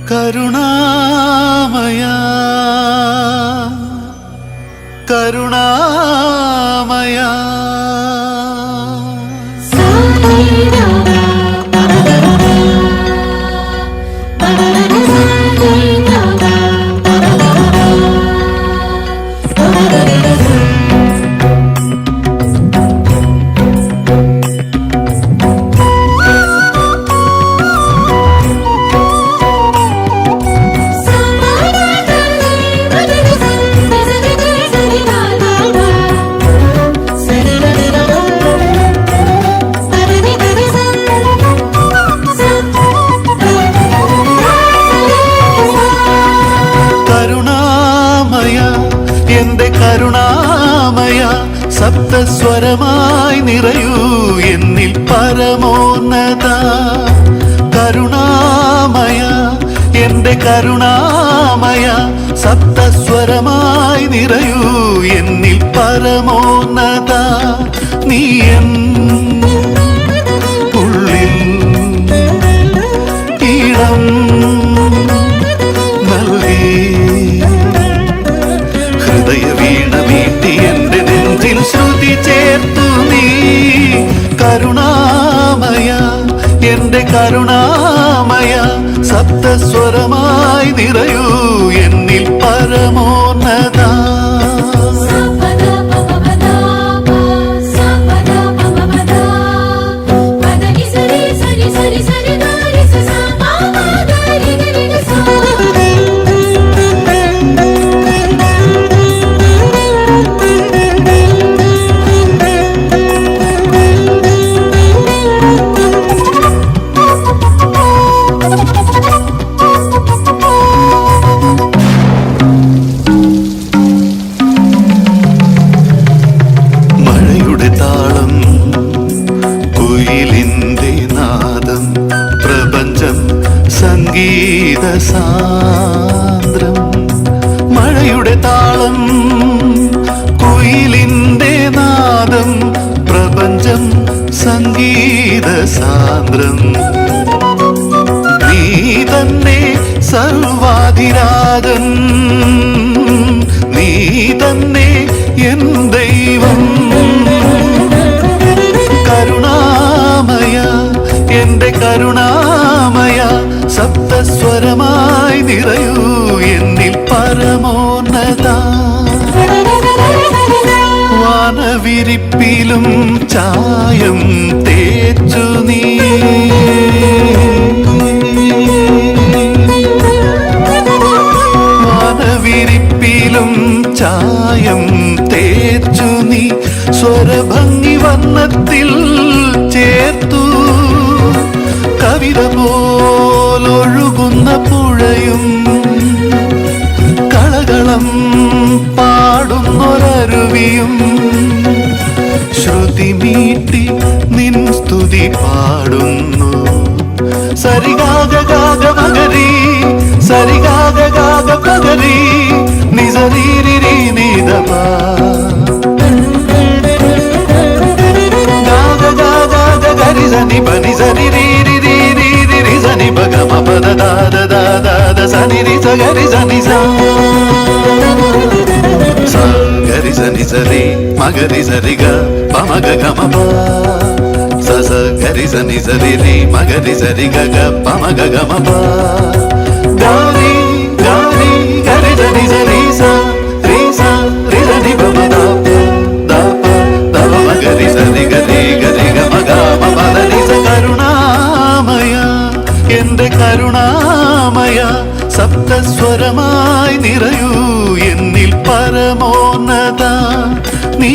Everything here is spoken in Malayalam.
കരുണാമയ കരുണാമയ കരുണാമയ സപ്തസ്വരമായി നിറയൂ എന്നിൽ പരമോന്നത. കരുണാമയ എന്റെ കരുണാമയ സപ്തസ്വരമായി നിറയൂ എന്നിൽ പരമോന്നത. നീ എൻ ഉള്ളിൽ ഈണം നൽകി ഹൃദയവീണ മീട്ടി എന്റെ നെഞ്ചിൽ ശ്രുതി ചേർത്തു നീ. കരുണാമയ എന്റെ കരുണാമയ സപ്തസ്വരമായി നിറയൂ എന്നിൽ പരമോന്നത. സംഗീതസാന്ദ്രം മഴയുടെ താളം കുയിലിന്റെ നാദം പ്രപഞ്ചം സംഗീതസാന്ദ്രം. നീ തന്നെ സർവാധിരാജൻ, നീ തന്നെ എൻ ദൈവം. കരുണാമയ എന്റെ കരുണാമയ സപ്തസ്വരമായി നിറയൂ എന്നിൽ പരമോന്നത. വാനവിരിപ്പിലും ചായം തേച്ചു നീ, വാനവിരിപ്പിലും ചായം തേച്ചു നീ. സ്വരഭംഗി വർണ്ണത്തിൽ ചേർത്തു കവിത പോലൊഴുകുന്ന പുഴയും കളകളം പാടുന്നൊരരുവിയും ശ്രുതി മീട്ടി നിൻ സ്തുതി പാടുന്നു. സരിഗാഗ ഗാഗ മഗരി സരിഗാഗ ഗാഗ പഗരി നിസരീരി നീതപ ഗാഗ ഗാഗ ഗരി സനി പനി സരി രി രി രി രി രി സനി പഗ മ പദ the the the the the സനി രി സ ഗരി സനി സ സ ഗരി സനി സരി മഗരി സരി ഗ പ മഗ ഗ മ പ സ സ ഗരി സനി സരി രി മഗരി സരി ഗ ഗ പ മഗ ഗ മ പ ഗരി ഗരി ഗരി സനി സരി സ രി സ രി സനി പ മ ദ പ ദ പ മ ഗരി സരി ഗരി ഗരി ഗ മ ഗ മ പ ദ നി സ. കരുണാമയ എന്റെ കരുണാമയ സപ്തസ്വരമായി നിറയൂ എന്നിൽ പരമോന്നത. നീ